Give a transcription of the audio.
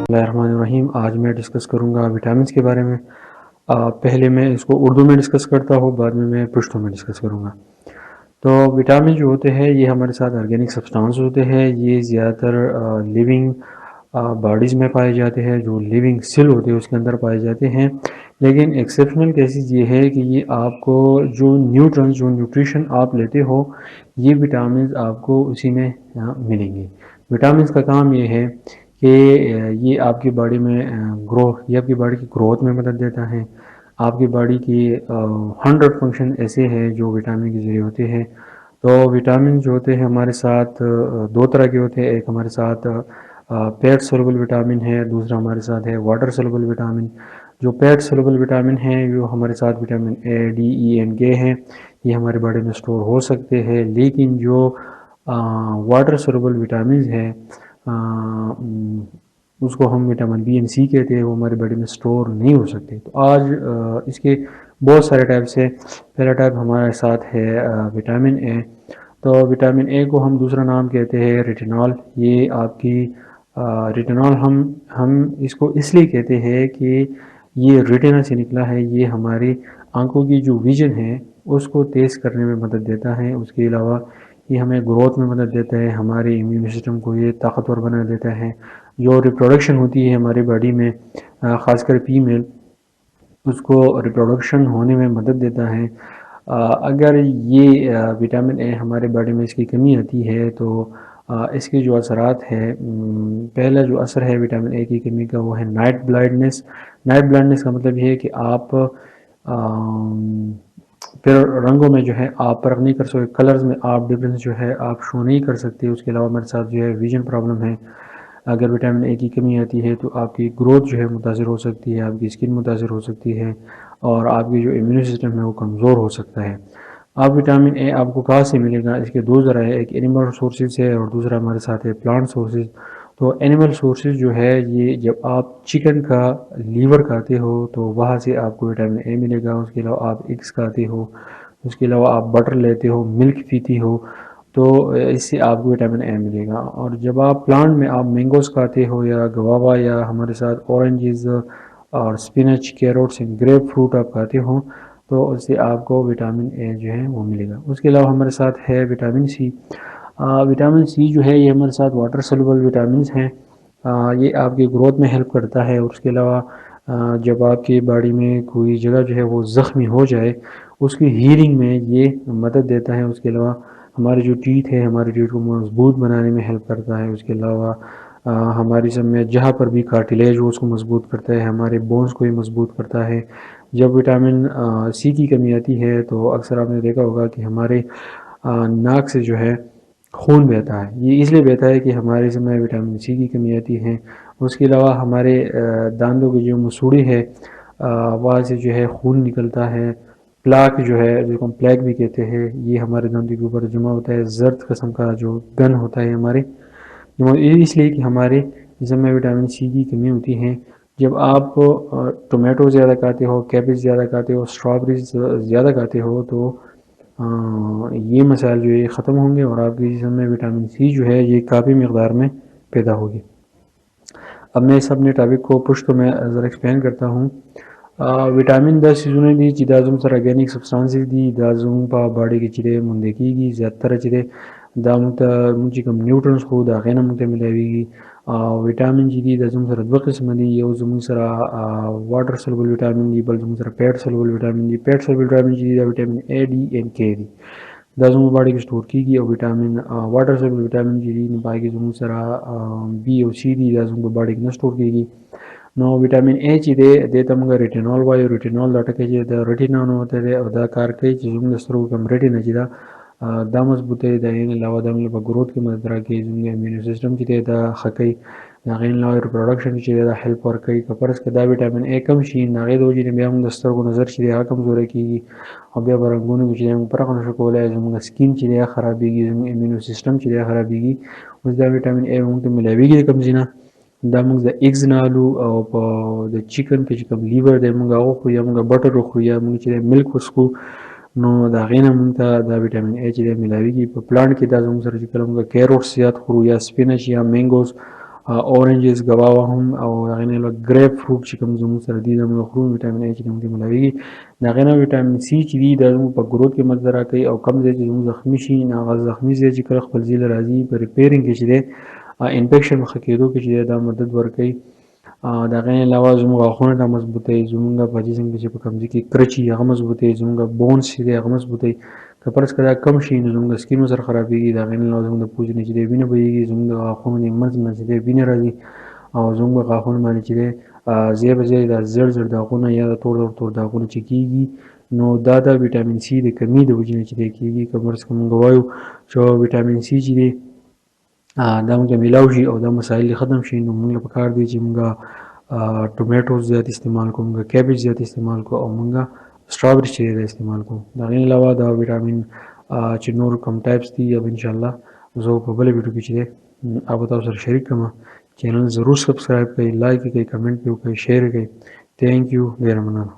بسم اللہ الرحمن الرحیم۔ آج میں ڈسکس کروں گا وٹامنس کے بارے میں۔ پہلے میں اس کو اردو میں ڈسکس کرتا ہوں، بعد میں پشتو میں ڈسکس کروں گا۔ تو وٹامن جو ہوتے ہیں یہ ہمارے ساتھ آرگینک سبسٹانس ہوتے ہیں۔ یہ زیادہ تر لیونگ باڈیز میں پائے جاتے ہیں، جو لیونگ سیل ہوتے ہیں اس کے اندر پائے جاتے ہیں۔ لیکن ایکسیپشنل کیسز یہ ہے کہ یہ آپ کو جو نیوٹرنز، جو نیوٹریشن آپ لیتے ہو، یہ وٹامنز آپ کو اسی میں ملیں گے۔ وٹامنز کا کام یہ ہے کہ یہ آپ کی باڈی میں یہ آپ کی باڈی کی گروتھ میں مدد دیتا ہے۔ آپ کی باڈی کی 100 فنکشن ایسے ہیں جو وٹامن کے ذریعے ہوتے ہیں۔ تو وٹامن جو ہوتے ہیں ہمارے ساتھ دو طرح کے ہوتے ہیں۔ ایک ہمارے ساتھ پیٹ سولوبل وٹامن ہے، دوسرا ہمارے ساتھ ہے واٹر سولوبل وٹامن۔ جو پیٹ سولوبل وٹامن ہیں جو ہمارے ساتھ vitamin A, D, E and کے ہیں، یہ ہمارے باڈی میں سٹور ہو سکتے ہیں۔ لیکن جو واٹر سولوبل وٹامنز ہیں اس کو ہم وٹامن بی اینڈ سی کہتے ہیں، وہ ہماری باڈی میں سٹور نہیں ہو سکتے۔ تو آج اس کے بہت سارے ٹائپس ہیں۔ پہلا ٹائپ ہمارے ساتھ ہے وٹامن اے۔ تو وٹامن اے کو ہم دوسرا نام کہتے ہیں ریٹینول۔ یہ آپ کی ریٹینول ہم اس کو اس لیے کہتے ہیں کہ یہ ریٹینا سے نکلا ہے۔ یہ ہماری آنکھوں کی جو ویژن ہے اس کو تیز کرنے میں مدد دیتا ہے۔ اس کے علاوہ یہ ہمیں گروتھ میں مدد دیتا ہے، ہمارے امیون سسٹم کو یہ طاقتور بنا دیتا ہے۔ جو ریپروڈکشن ہوتی ہے ہماری باڈی میں، خاص کر فیمیل، اس کو ریپروڈکشن ہونے میں مدد دیتا ہے۔ اگر یہ وٹامن اے ہمارے باڈی میں اس کی کمی آتی ہے تو اس کے جو اثرات ہے، پہلا جو اثر ہے وٹامن اے کی کمی کا وہ ہے نائٹ بلائنڈنس۔ نائٹ بلائنڈنس کا مطلب یہ ہے کہ آپ پھر رنگوں میں جو ہے آپ فرق نہیں کر سکتے، کلرز میں آپ ڈفرینس جو ہے آپ شو نہیں کر سکتے۔ اس کے علاوہ ہمارے ساتھ جو ہے ویژن پرابلم ہے۔ اگر وٹامن اے کی کمی آتی ہے تو آپ کی گروتھ جو ہے متاثر ہو سکتی ہے، آپ کی اسکن متاثر ہو سکتی ہے، اور آپ کی جو امیون سسٹم ہے وہ کمزور ہو سکتا ہے۔ اب وٹامن اے آپ کو کہاں سے ملے گا؟ اس کے دو ذرائع ہے، ایک اینیمل سورسز ہے اور دوسرا ہمارے ساتھ ہے پلانٹ سورسز۔ تو اینیمل سورسز جو ہے یہ جب آپ چکن کا لیور کھاتے ہو تو وہاں سے آپ کو وٹامن اے ملے گا۔ اس کے علاوہ آپ ایگز کھاتے ہو، اس کے علاوہ آپ بٹر لیتے ہو، ملک پیتی ہو، تو اس سے آپ کو وٹامن اے ملے گا۔ اور جب آپ پلانٹ میں آپ مینگوز کھاتے ہو یا گوابا یا ہمارے ساتھ اورنجز اور سپینچ، کیروٹس، گریپ فروٹ آپ کھاتے ہو تو اس سے آپ کو وٹامن اے جو ہے وہ ملے گا۔ اس کے علاوہ ہمارے ساتھ ہے وٹامن سی۔ وٹامن سی جو ہے یہ ہمارے ساتھ واٹر سولوبل وٹامنز ہیں۔ یہ آپ کی گروتھ میں ہیلپ کرتا ہے۔ اور اس کے علاوہ جب آپ کی باڈی میں کوئی جگہ جو ہے وہ زخمی ہو جائے اس کی ہیلنگ میں یہ مدد دیتا ہے۔ اس کے علاوہ ہمارے جو ٹیتھ ہے، ہمارے ٹیتھ کو مضبوط بنانے میں ہیلپ کرتا ہے۔ اس کے علاوہ ہماری جسم میں جہاں پر بھی کارٹیلیج ہو اس کو مضبوط کرتا ہے، ہمارے بونز کو بھی مضبوط کرتا ہے۔ جب وٹامن سی کی کمی آتی ہے تو اکثر آپ نے دیکھا ہوگا کہ ہمارے ناک سے جو ہے خون بہتا ہے۔ یہ اس لیے بہتا ہے کہ ہمارے جسم میں وٹامن سی کی کمی آتی ہے۔ اس کے علاوہ ہمارے دانتوں کی جو مسوڑی ہے وہاں سے جو ہے خون نکلتا ہے۔ پلاک جو ہے، جس کو ہم پلیک بھی کہتے ہیں، یہ ہمارے دانتوں کے اوپر جمع ہوتا ہے۔ زرد قسم کا جو گن ہوتا ہے ہمارے، اس لیے کہ ہمارے جسم میں وٹامن سی کی کمی ہوتی ہے۔ جب آپ ٹومیٹو زیادہ کھاتے ہو، کیبج زیادہ کھاتے ہو، اسٹرابریز زیادہ کھاتے ہو تو یہ مسائل جو ہے یہ ختم ہوں گے اور آپ کے جسم میں وٹامن سی جو ہے یہ کافی مقدار میں پیدا ہوگی۔ اب میں اس اپنے ٹاپک کو پشتو میں ذرا ایکسپلین کرتا ہوں۔ وٹامن دا سیزونیں دی چیدا زم سر آرگینک سبسٹانسز دی دا زم پا باڈی کی چیرے مندگی گی زیادہ تر چیرے دا منچی کم نیوٹرنس کو دا غینا منتے ملاوی گی۔ وٹامن جی دی دا زم سر دو قسم دی، یو زم سر واٹر سولوبل وٹامن دی، بل زم سر fat soluble vitamin D. Fat soluble vitamin جی دی دا vitamin A, D and K دی، دا زم باڈی کی سٹور کی گی۔ اور وٹامن واٹر سولوبل وٹامن جی دی نپائی کی زم سر بی او سی دی، دا زم باڈی کی سٹور کی گی۔ نو وٹامن اے چی دے دیتا منگا ریٹینول وایو، ریٹینول دا ٹکے چی دا ریٹینانو ہوتا ہے اور دا کار کئی چی زم دسترو کم ریٹینا چی دا مضبوط ہے۔ دا این علاوہ دا مطلب گروتھ کی مدد راکی، زم امیون سسٹم چی دے دا خکی، دا غین علاوہ ریپروڈکشن چی دے دا ہیلپ ورکی۔ کپرس کے دا وٹامن اے کم شین دا غید ہو جی بیا منگ دسترو کو نظر چی دے آکم زورے کی گی، اور بیا برنگونو چی دے منگ پرقن شکول ہے، زم سکین چی دے خرابی گی، زم امیون سسٹم چی دے خرابی گی۔ اس دا وٹامن اے منگ تو ملاوی گی کم زینا دا منگ دا ایگز نالو او پا دا چکن کے چکم لیور دے منگا او خو یا منگا بٹر رو خو یا منگ چی دے ملک وسکو، نو دا غینا منگ تا دا وٹامن اے چی دے ملاوی گی۔ پا پلانٹ کی دا زم سر چکل منگا کیروٹس زیاد خورو یا سپینچ یا مینگوز اورنجز ګواوا هم او هغې نه علاوه ګریپ فروټ چې کوم زموږ سره دي دا موږ خورو ویټامین ای چې کوم کې ملاویږي د هغې نه ویټامین سی چې دي دا زموږ په ګروت کې مدد راکوي او کم ځای چې زموږ زخمي شي هغه زخمي ځای چې کله خپل ځای له راځي په ریپیرینګ کې چې دی انفیکشن ښه کېدو کې چې دی دا مدد ورکوي د هغې نه علاوه زموږ غاښونه دا مضبوطوي زموږ په جسم کې چې په کوم ځای کې کرچ وي هغه مضبوطوي زموږ بونس چې دی هغه مضبوطوي که فرض کړه دا کم شي نو زموږ سکین ورسره خرابېږي د هغې نه علاوه زموږ د پوزې نه چې دی وینه بهیږي زموږ د غاښونو د منځ نه چې دی وینه راځي او زموږ په غاښونو باندې چې دی ځای په ځای دا زړ زړ داغونه یا د تور داغونه چې کېږي نو دا د ویټامین سی د کمي د وجې نه چې دی کېږي که فرض کړه موږ وایو چې ویټامین سی چې دی دا موږ ته میلاو شي او دا مسایل ختم شي نو موږ له پکار دی چې موږ ټومیټوز زیات استعمال کوو موږ کیبج زیات استعمال کوو او موږ سټرابري چې دی استعمال کوو د هغې علاوه دا ویټامین چې نور کوم ټایپس دي یا انشاءالله زه په بله ویډیو کې چې دی هغه به تاسو سره شریک کړم چینل ضرور سبسکرایب کړئ لایک یې کړئ کمنټ یې وکړئ شیر یې کړئ تھینک یو ډېره مننه